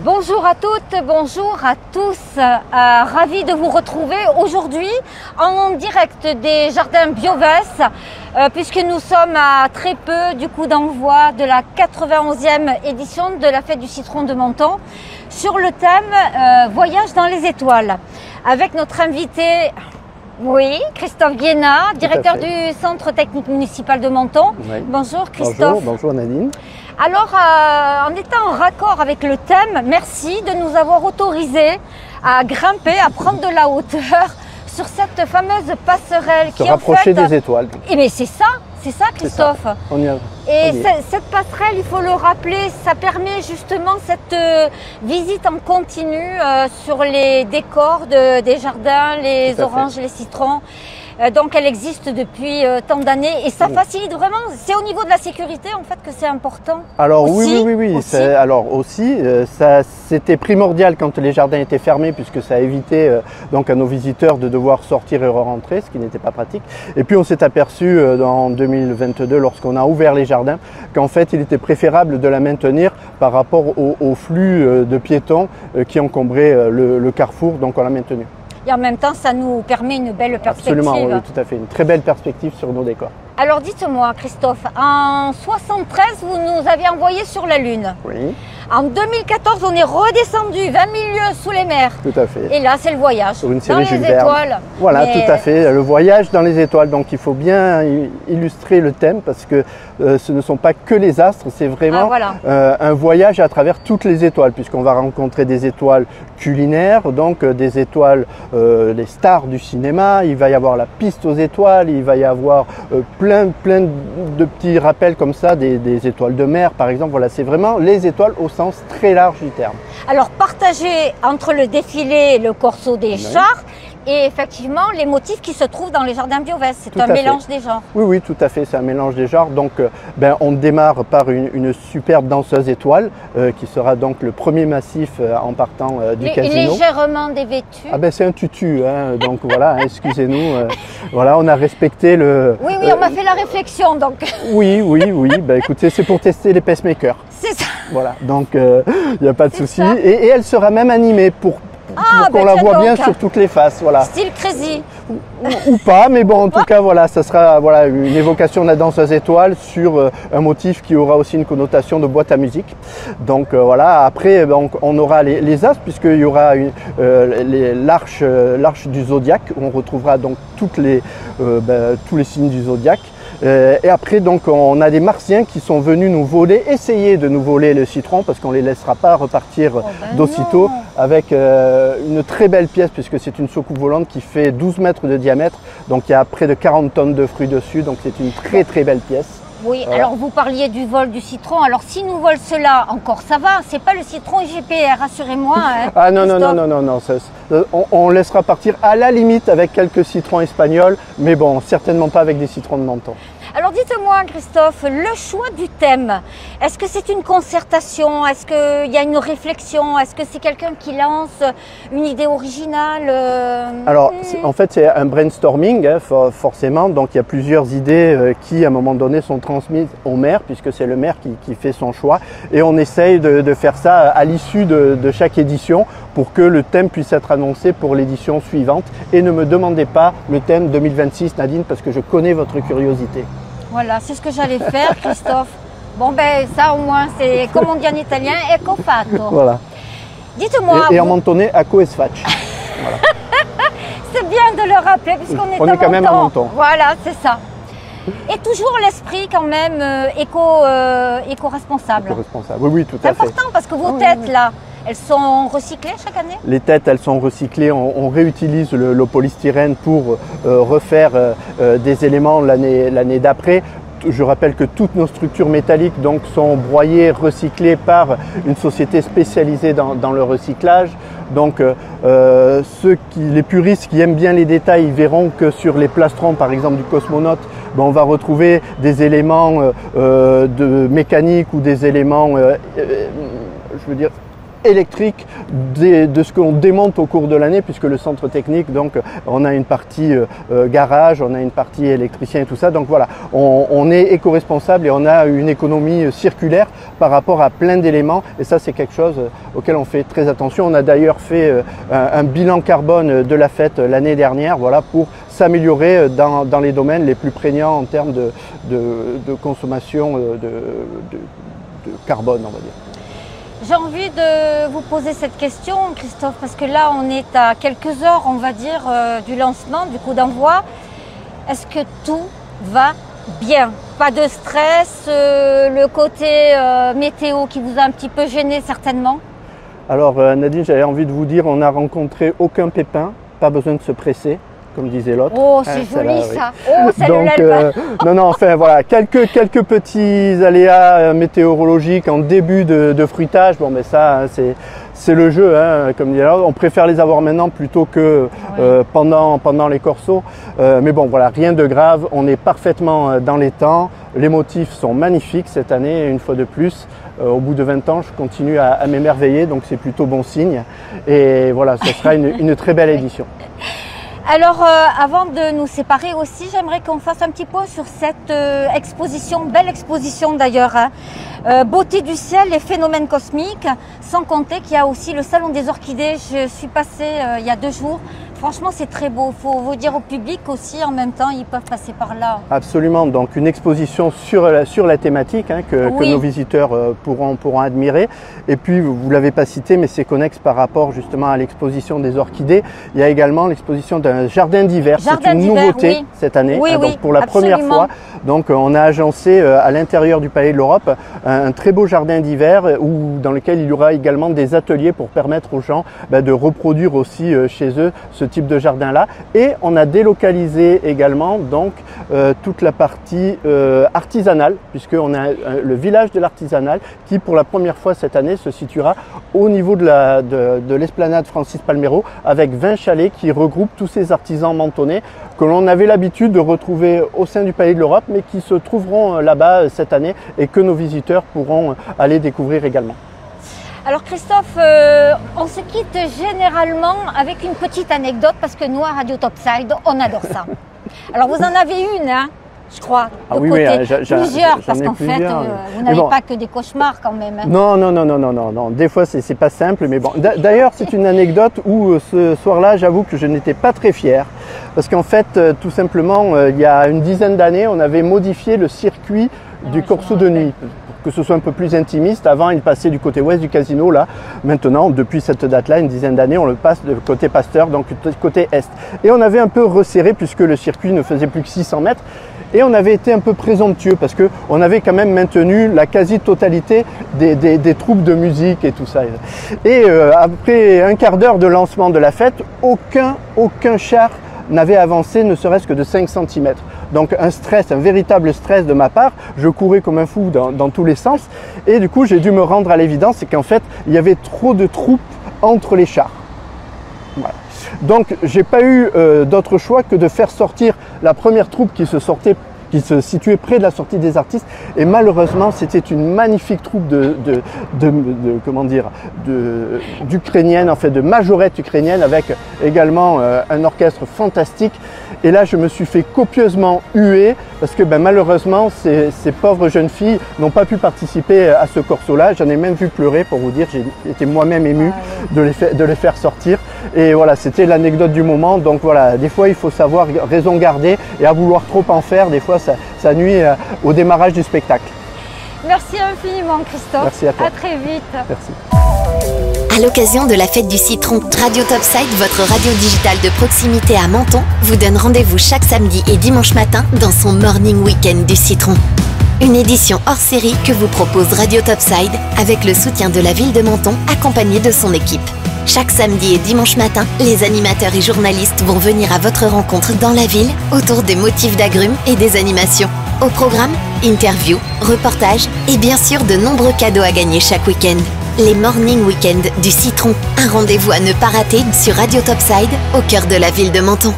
Bonjour à toutes, bonjour à tous, ravi de vous retrouver aujourd'hui en direct des jardins Biovès, puisque nous sommes à très peu du coup d'envoi de la 91e édition de la fête du citron de Menton sur le thème Voyage dans les étoiles, avec notre invité, oui, Christophe Guéna, directeur du Centre technique municipal de Menton. Oui. Bonjour Christophe. Bonjour Nadine. Alors, en étant en raccord avec le thème, merci de nous avoir autorisé à grimper, à prendre de la hauteur sur cette fameuse passerelle Se rapprocher des étoiles. Et mais c'est ça Christophe. Ça. On y est. Et cette passerelle, il faut le rappeler, ça permet justement cette visite en continu sur les décors des jardins, les oranges, les citrons. Donc elle existe depuis tant d'années et ça facilite vraiment, c'est au niveau de la sécurité en fait que c'est important. Alors aussi, oui. Alors aussi, ça c'était primordial quand les jardins étaient fermés puisque ça a évité donc à nos visiteurs de devoir sortir et re-rentrer, ce qui n'était pas pratique. Et puis on s'est aperçu en 2022 lorsqu'on a ouvert les jardins qu'en fait il était préférable de la maintenir par rapport au flux de piétons qui encombraient le carrefour, donc on l'a maintenu. Et en même temps, ça nous permet une belle perspective. Absolument, oui, tout à fait. Une très belle perspective sur nos décors. Alors dites-moi, Christophe, en 73, vous nous avez envoyé sur la Lune. Oui. En 2014, on est redescendu 20 000 lieues sous les mers. Tout à fait. Et là, c'est le voyage Sur une dans série les Jules Verne. étoiles. Voilà, tout à fait. Le voyage dans les étoiles. Donc il faut bien illustrer le thème parce que ce ne sont pas que les astres, c'est vraiment un voyage à travers toutes les étoiles puisqu'on va rencontrer des étoiles culinaires, donc des étoiles, les stars du cinéma, il va y avoir la piste aux étoiles, il va y avoir plein de petits rappels comme ça, des étoiles de mer par exemple. Voilà, c'est vraiment les étoiles au sens très large du terme. Alors partagé entre le défilé et le corso des chars et effectivement les motifs qui se trouvent dans les jardins Biovès, c'est un mélange des genres. Oui, tout à fait, c'est un mélange des genres. Donc on démarre par une superbe danseuse étoile qui sera donc le premier massif en partant du casino. Légèrement dévêtue. Ah c'est un tutu, hein, donc voilà, excusez-nous. Voilà, on a respecté le... Oui, on m'a fait la réflexion donc. Oui. Écoutez, c'est pour tester les pacemakers. C'est ça. Voilà, donc il n'y a pas de souci. Et elle sera même animée pour qu'on la voit bien sur toutes les faces. Voilà. Style Crazy. Ou pas, mais bon, en tout cas, voilà, ça sera une évocation de la danseuse étoile sur un motif qui aura aussi une connotation de boîte à musique. Donc voilà, après, on aura les astres, puisqu'il y aura l'arche du zodiaque, où on retrouvera donc tous les signes du zodiaque. Et après, donc, on a des martiens qui sont venus nous voler, essayer de nous voler le citron, parce qu'on ne les laissera pas repartir d'aussitôt, avec une très belle pièce, puisque c'est une soucoupe volante qui fait 12 mètres de diamètre, donc il y a près de 40 tonnes de fruits dessus, donc c'est une très belle pièce. Oui, voilà. Alors vous parliez du vol du citron, alors si nous volent cela, encore ça va, c'est pas le citron IGPR, rassurez-moi. Hein, ah non, on laissera partir à la limite avec quelques citrons espagnols, mais bon, certainement pas avec des citrons de Menton. Alors dites-moi Christophe, le choix du thème, est-ce que c'est une concertation? Est-ce qu'il y a une réflexion? Est-ce que c'est quelqu'un qui lance une idée originale? Alors en fait c'est un brainstorming forcément, donc il y a plusieurs idées qui à un moment donné sont transmises au maire puisque c'est le maire qui fait son choix et on essaye de faire ça à l'issue de chaque édition pour que le thème puisse être annoncé pour l'édition suivante. Et ne me demandez pas le thème 2026 Nadine parce que je connais votre curiosité. Voilà, c'est ce que j'allais faire, Christophe. Bon, ça au moins, c'est comme on dit en italien, ecco fatto. Voilà. Dites-moi. Et en mentonné, acco es faccio. Voilà. C'est bien de le rappeler, puisqu'on est quand même à Menton. Voilà, c'est ça. Et toujours l'esprit quand même éco-responsable. Éco-responsable, oui, tout à fait. C'est important parce que vos têtes, là, elles sont recyclées chaque année? Les têtes, elles sont recyclées. On réutilise le polystyrène pour refaire des éléments l'année d'après. Je rappelle que toutes nos structures métalliques donc, sont broyées, recyclées par une société spécialisée dans le recyclage. Donc les puristes qui aiment bien les détails verront que sur les plastrons par exemple du cosmonaute, on va retrouver des éléments de mécanique ou des éléments, je veux dire, électrique de ce qu'on démonte au cours de l'année, puisque le centre technique, donc on a une partie garage, on a une partie électricien et tout ça. Donc voilà, on est éco-responsable et on a une économie circulaire par rapport à plein d'éléments, et ça c'est quelque chose auquel on fait très attention. On a d'ailleurs fait un bilan carbone de la fête l'année dernière, voilà, pour s'améliorer dans les domaines les plus prégnants en termes de consommation de carbone, on va dire. J'ai envie de vous poser cette question, Christophe, parce que là, on est à quelques heures, on va dire, du lancement, du coup d'envoi. Est-ce que tout va bien? Pas de stress, le côté météo qui vous a un petit peu gêné certainement? Alors Nadine, j'avais envie de vous dire, on n'a rencontré aucun pépin, pas besoin de se presser, comme disait l'autre. Oh, c'est joli ça. Oh, ça donc, non, enfin voilà, quelques petits aléas météorologiques en début de fruitage. Bon, mais ça, c'est le jeu, hein, comme dit l'autre. On préfère les avoir maintenant plutôt que pendant les corsos. Mais bon, voilà, rien de grave. On est parfaitement dans les temps. Les motifs sont magnifiques cette année, une fois de plus. Au bout de 20 ans, je continue à m'émerveiller, donc c'est plutôt bon signe. Et voilà, ce sera une très belle édition. Alors, avant de nous séparer aussi, j'aimerais qu'on fasse un petit point sur cette exposition, belle exposition d'ailleurs, hein. Beauté du ciel et phénomènes cosmiques, sans compter qu'il y a aussi le salon des orchidées. Je suis passée il y a 2 jours. Franchement, c'est très beau. Il faut vous dire au public aussi, en même temps, ils peuvent passer par là. Absolument. Donc, une exposition sur la thématique, hein, que nos visiteurs pourront admirer. Et puis, vous ne l'avez pas cité, mais c'est connexe par rapport justement à l'exposition des orchidées. Il y a également l'exposition d'un jardin d'hiver. C'est une nouveauté cette année. Oui, donc, pour la première fois. Donc, on a agencé à l'intérieur du Palais de l'Europe un très beau jardin d'hiver dans lequel il y aura également des ateliers pour permettre aux gens de reproduire aussi chez eux ce type de jardin là. Et on a délocalisé également donc toute la partie artisanale, puisqu'on a le village de l'artisanal qui pour la première fois cette année se situera au niveau de l'esplanade Francis Palmero, avec 20 chalets qui regroupent tous ces artisans mentonnais que l'on avait l'habitude de retrouver au sein du Palais de l'Europe, mais qui se trouveront là-bas cette année et que nos visiteurs pourront aller découvrir également. Alors Christophe, on se quitte généralement avec une petite anecdote, parce que nous à Radio Topside, on adore ça. Alors vous en avez une, hein, je crois, de côté. Plusieurs, parce qu'en fait, vous n'avez pas que des cauchemars quand même. Hein. Non. Des fois, c'est pas simple, mais bon. D'ailleurs, c'est une anecdote où ce soir-là, j'avoue que je n'étais pas très fier. Parce qu'en fait, tout simplement, il y a une dizaine d'années, on avait modifié le circuit du corso de nuit, pour que ce soit un peu plus intimiste. Avant, il passait du côté ouest du casino. Là, maintenant, depuis cette date-là, une dizaine d'années, on le passe de côté Pasteur, donc côté est. Et on avait un peu resserré, puisque le circuit ne faisait plus que 600 mètres. Et on avait été un peu présomptueux, parce qu'on avait quand même maintenu la quasi-totalité des troupes de musique et tout ça. Et après un quart d'heure de lancement de la fête, aucun char n'avait avancé ne serait-ce que de 5 cm. Donc un véritable stress de ma part. Je courais comme un fou dans tous les sens. Et du coup, j'ai dû me rendre à l'évidence, c'est qu'en fait, il y avait trop de troupes entre les chars. Voilà. Donc, j'ai pas eu d'autre choix que de faire sortir la première troupe qui se situait près de la sortie des artistes, et malheureusement c'était une magnifique troupe d'ukrainiennes, en fait de majorettes ukrainiennes, avec également un orchestre fantastique. Et là je me suis fait copieusement huer, parce que malheureusement ces pauvres jeunes filles n'ont pas pu participer à ce corso là. J'en ai même vu pleurer, pour vous dire, j'ai été moi-même ému de les faire sortir. Et voilà, c'était l'anecdote du moment. Donc voilà, des fois il faut savoir raison garder, et à vouloir trop en faire, des fois ça nuit au démarrage du spectacle. Merci infiniment Christophe. Merci à toi. À très vite. Merci. À l'occasion de la fête du citron, Radio Topside, votre radio digitale de proximité à Menton, vous donne rendez-vous chaque samedi et dimanche matin dans son Morning Weekend du citron. Une édition hors série que vous propose Radio Topside avec le soutien de la ville de Menton, accompagnée de son équipe. Chaque samedi et dimanche matin, les animateurs et journalistes vont venir à votre rencontre dans la ville autour des motifs d'agrumes et des animations. Au programme, interviews, reportages et bien sûr de nombreux cadeaux à gagner chaque week-end. Les Morning Weekend du Citron, un rendez-vous à ne pas rater sur Radio Topside, au cœur de la ville de Menton.